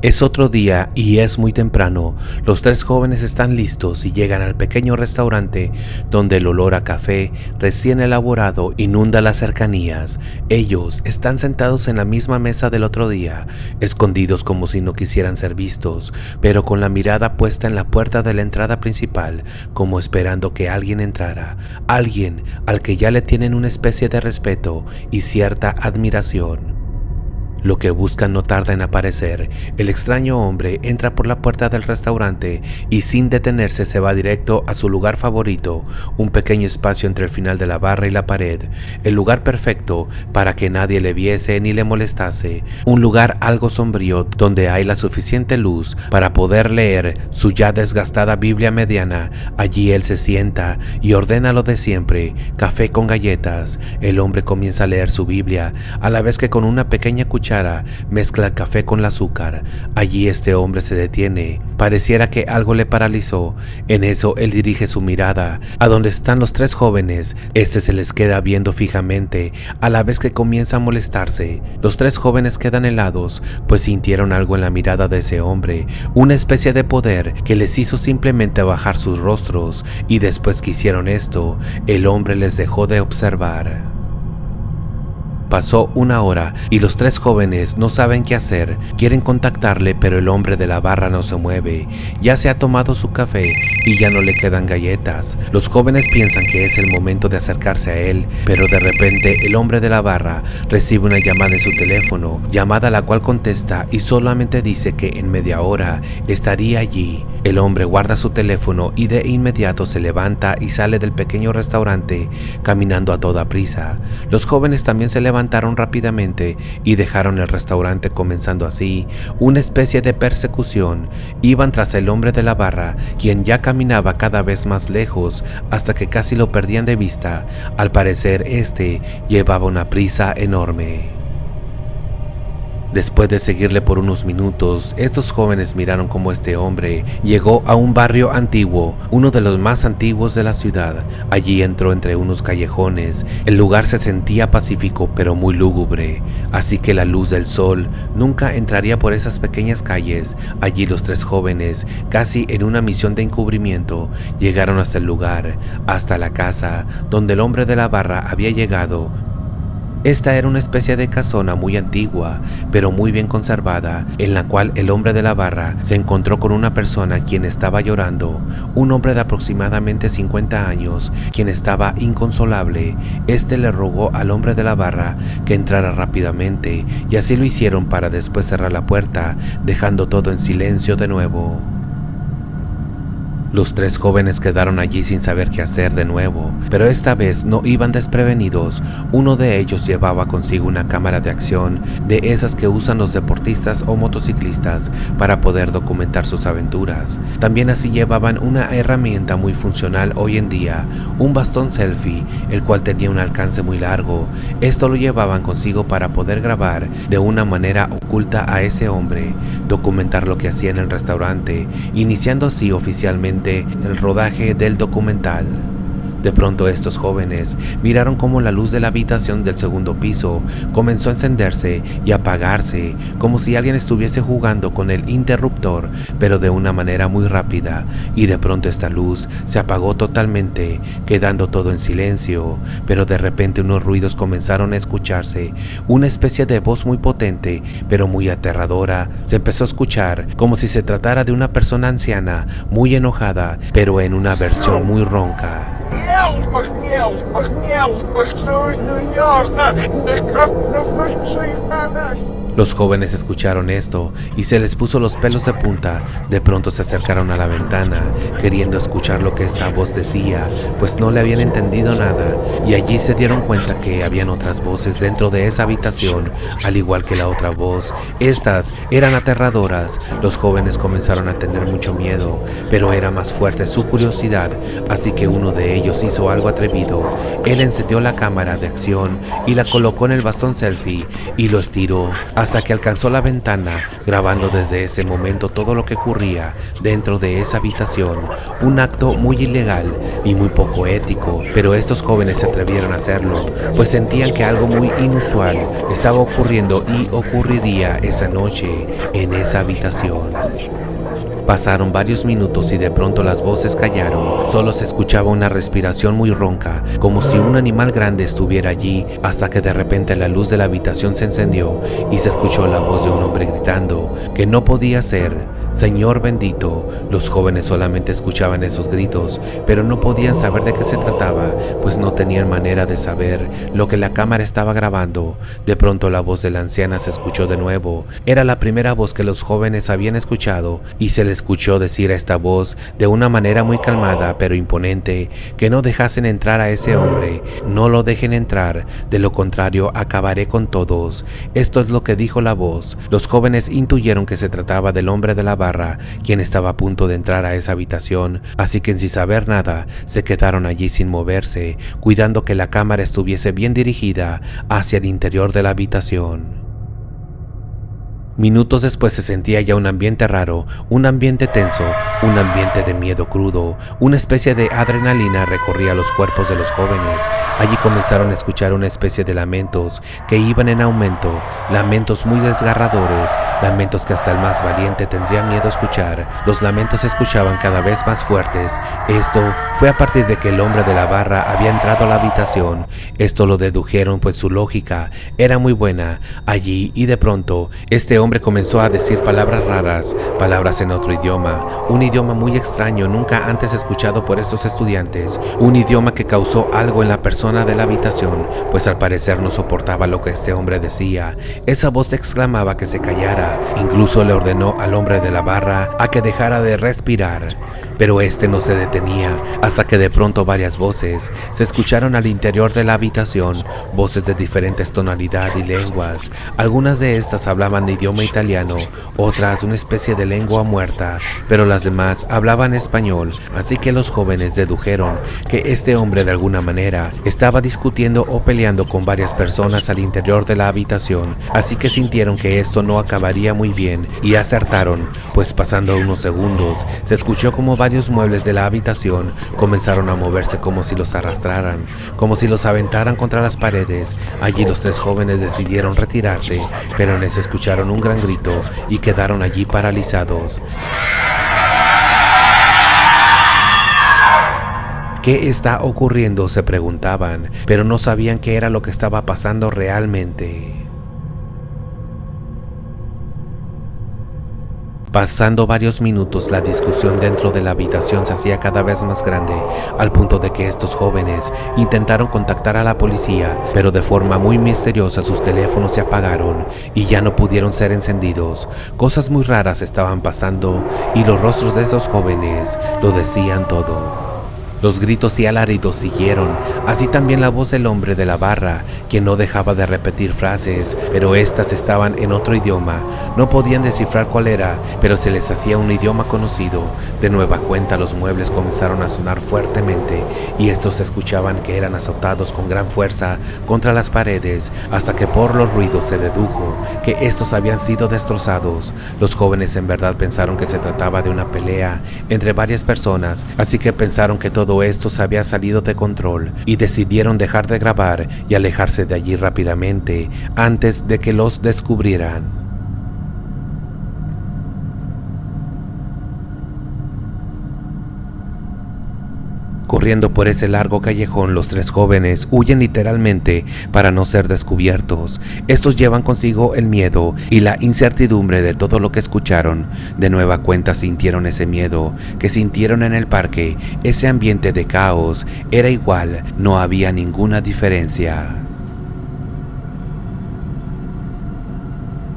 Es otro día y es muy temprano. Los tres jóvenes están listos y llegan al pequeño restaurante donde el olor a café recién elaborado inunda las cercanías. Ellos están sentados en la misma mesa del otro día, escondidos como si no quisieran ser vistos, pero con la mirada puesta en la puerta de la entrada principal, como esperando que alguien entrara, alguien al que ya le tienen una especie de respeto y cierta admiración. Lo que buscan no tarda en aparecer. El extraño hombre entra por la puerta del restaurante y sin detenerse se va directo a su lugar favorito, un pequeño espacio entre el final de la barra y la pared, el lugar perfecto para que nadie le viese ni le molestase, un lugar algo sombrío donde hay la suficiente luz para poder leer su ya desgastada Biblia mediana. Allí él se sienta y ordena lo de siempre, café con galletas. El hombre comienza a leer su Biblia, a la vez que con una pequeña cuchara mezcla el café con el azúcar. Allí este hombre se detiene, pareciera que algo le paralizó. En eso él dirige su mirada a donde están los tres jóvenes. Este se les queda viendo fijamente, a la vez que comienza a molestarse. Los tres jóvenes quedan helados, pues sintieron algo en la mirada de ese hombre, una especie de poder que les hizo simplemente bajar sus rostros, y después que hicieron esto, el hombre les dejó de observar. Pasó una hora y los tres jóvenes no saben qué hacer. Quieren contactarle, pero el hombre de la barra no se mueve. Ya se ha tomado su café y ya no le quedan galletas. Los jóvenes piensan que es el momento de acercarse a él, pero de repente el hombre de la barra recibe una llamada en su teléfono, llamada a la cual contesta y solamente dice que en media hora estaría allí. El hombre guarda su teléfono y de inmediato se levanta y sale del pequeño restaurante caminando a toda prisa. Los jóvenes también se levantaron rápidamente y dejaron el restaurante, comenzando así una especie de persecución. Iban tras el hombre de la barra, quien ya caminaba cada vez más lejos hasta que casi lo perdían de vista. Al parecer este llevaba una prisa enorme. Después de seguirle por unos minutos, estos jóvenes miraron cómo este hombre llegó a un barrio antiguo, uno de los más antiguos de la ciudad. Allí entró entre unos callejones. El lugar se sentía pacífico pero muy lúgubre, así que la luz del sol nunca entraría por esas pequeñas calles. Allí los tres jóvenes, casi en una misión de encubrimiento, llegaron hasta el lugar, hasta la casa donde el hombre de la barra había llegado. Esta era una especie de casona muy antigua, pero muy bien conservada, en la cual el hombre de la barra se encontró con una persona quien estaba llorando, un hombre de aproximadamente 50 años, quien estaba inconsolable. Este le rogó al hombre de la barra que entrara rápidamente, y así lo hicieron para después cerrar la puerta, dejando todo en silencio de nuevo. Los tres jóvenes quedaron allí sin saber qué hacer de nuevo, pero esta vez no iban desprevenidos. Uno de ellos llevaba consigo una cámara de acción, de esas que usan los deportistas o motociclistas para poder documentar sus aventuras. También así llevaban una herramienta muy funcional hoy en día, un bastón selfie, el cual tenía un alcance muy largo. Esto lo llevaban consigo para poder grabar de una manera oculta a ese hombre, documentar lo que hacía en el restaurante, iniciando así oficialmente el rodaje del documental. De pronto estos jóvenes miraron cómo la luz de la habitación del segundo piso comenzó a encenderse y apagarse, como si alguien estuviese jugando con el interruptor, pero de una manera muy rápida, y de pronto esta luz se apagó totalmente, quedando todo en silencio. Pero de repente unos ruidos comenzaron a escucharse, una especie de voz muy potente, pero muy aterradora, se empezó a escuchar como si se tratara de una persona anciana, muy enojada, pero en una versión muy ronca. Los jóvenes escucharon esto y se les puso los pelos de punta. De pronto se acercaron a la ventana, queriendo escuchar lo que esta voz decía, pues no le habían entendido nada, y allí se dieron cuenta que habían otras voces dentro de esa habitación, al igual que la otra voz. Estas eran aterradoras. Los jóvenes comenzaron a tener mucho miedo, pero era más fuerte su curiosidad, así que uno de ellos hizo algo atrevido. Él encendió la cámara de acción y la colocó en el bastón selfie y lo estiró hasta que alcanzó la ventana, grabando desde ese momento todo lo que ocurría dentro de esa habitación. Un acto muy ilegal y muy poco ético, pero estos jóvenes se atrevieron a hacerlo, pues sentían que algo muy inusual estaba ocurriendo y ocurriría esa noche en esa habitación. Pasaron varios minutos y de pronto las voces callaron. Solo se escuchaba una respiración muy ronca, como si un animal grande estuviera allí, hasta que de repente la luz de la habitación se encendió y se escuchó la voz de un hombre gritando, que no podía ser Señor bendito. Los jóvenes solamente escuchaban esos gritos, pero no podían saber de qué se trataba, pues no tenían manera de saber lo que la cámara estaba grabando. De pronto la voz de la anciana se escuchó de nuevo. Era la primera voz que los jóvenes habían escuchado y se les escuchó decir a esta voz de una manera muy calmada pero imponente que no dejasen entrar a ese hombre, no lo dejen entrar, de lo contrario acabaré con todos. Esto es lo que dijo la voz. Los jóvenes intuyeron que se trataba del hombre de la barra, quien estaba a punto de entrar a esa habitación, así que sin saber nada se quedaron allí sin moverse, cuidando que la cámara estuviese bien dirigida hacia el interior de la habitación. Minutos después se sentía ya un ambiente raro, un ambiente tenso, un ambiente de miedo crudo. Una especie de adrenalina recorría los cuerpos de los jóvenes. Allí comenzaron a escuchar una especie de lamentos que iban en aumento, lamentos muy desgarradores, lamentos que hasta el más valiente tendría miedo a escuchar. Los lamentos se escuchaban cada vez más fuertes. Esto fue a partir de que el hombre de la barra había entrado a la habitación. Esto lo dedujeron, pues su lógica era muy buena allí, y de pronto este hombre comenzó a decir palabras raras, palabras en otro idioma, un idioma muy extraño nunca antes escuchado por estos estudiantes, un idioma que causó algo en la persona de la habitación, pues al parecer no soportaba lo que este hombre decía. Esa voz exclamaba que se callara, incluso le ordenó al hombre de la barra a que dejara de respirar, pero este no se detenía, hasta que de pronto varias voces se escucharon al interior de la habitación, voces de diferentes tonalidades y lenguas. Algunas de estas hablaban idioma italiano, otras una especie de lengua muerta, pero las demás hablaban español, así que los jóvenes dedujeron que este hombre de alguna manera estaba discutiendo o peleando con varias personas al interior de la habitación, así que sintieron que esto no acabaría muy bien y acertaron, pues pasando unos segundos se escuchó como varios muebles de la habitación comenzaron a moverse como si los arrastraran, como si los aventaran contra las paredes. Allí los tres jóvenes decidieron retirarse, pero en eso escucharon un gran grito y quedaron allí paralizados. ¿Qué está ocurriendo?, se preguntaban, pero no sabían qué era lo que estaba pasando realmente. Pasando varios minutos, la discusión dentro de la habitación se hacía cada vez más grande, al punto de que estos jóvenes intentaron contactar a la policía, pero de forma muy misteriosa sus teléfonos se apagaron y ya no pudieron ser encendidos. Cosas muy raras estaban pasando y los rostros de estos jóvenes lo decían todo. Los gritos y alaridos siguieron, así también la voz del hombre de la barra, quien no dejaba de repetir frases, pero estas estaban en otro idioma. No podían descifrar cuál era, pero se les hacía un idioma conocido. De nueva cuenta los muebles comenzaron a sonar fuertemente, y estos se escuchaban que eran azotados con gran fuerza contra las paredes, hasta que por los ruidos se dedujo que estos habían sido destrozados. Los jóvenes en verdad pensaron que se trataba de una pelea entre varias personas, así que pensaron que todo esto se había salido de control y decidieron dejar de grabar y alejarse de allí rápidamente antes de que los descubrieran. Corriendo por ese largo callejón, los tres jóvenes huyen literalmente para no ser descubiertos. Estos llevan consigo el miedo y la incertidumbre de todo lo que escucharon. De nueva cuenta sintieron ese miedo que sintieron en el parque. Ese ambiente de caos era igual, no había ninguna diferencia.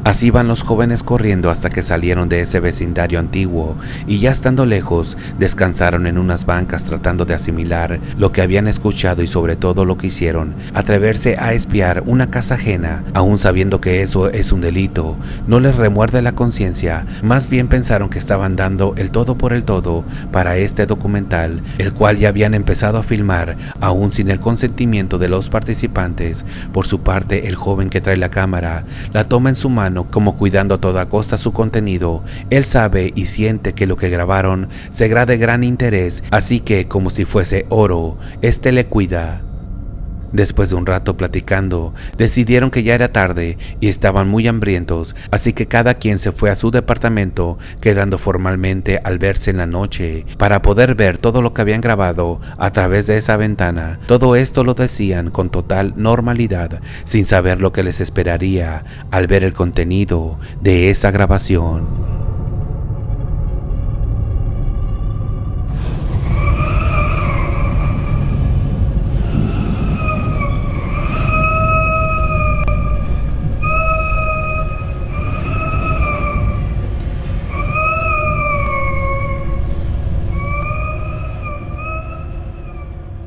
Así van los jóvenes corriendo hasta que salieron de ese vecindario antiguo y ya estando lejos, descansaron en unas bancas tratando de asimilar lo que habían escuchado y sobre todo lo que hicieron. Atreverse a espiar una casa ajena, aún sabiendo que eso es un delito, no les remuerde la conciencia, más bien pensaron que estaban dando el todo por el todo para este documental, el cual ya habían empezado a filmar, aún sin el consentimiento de los participantes. Por su parte, el joven que trae la cámara la toma en su mano mano como cuidando a toda costa su contenido. Él sabe y siente que lo que grabaron será de gran interés, así que como si fuese oro, este le cuida. Después de un rato platicando, decidieron que ya era tarde y estaban muy hambrientos, así que cada quien se fue a su departamento, quedando formalmente al verse en la noche para poder ver todo lo que habían grabado a través de esa ventana. Todo esto lo decían con total normalidad, sin saber lo que les esperaría al ver el contenido de esa grabación.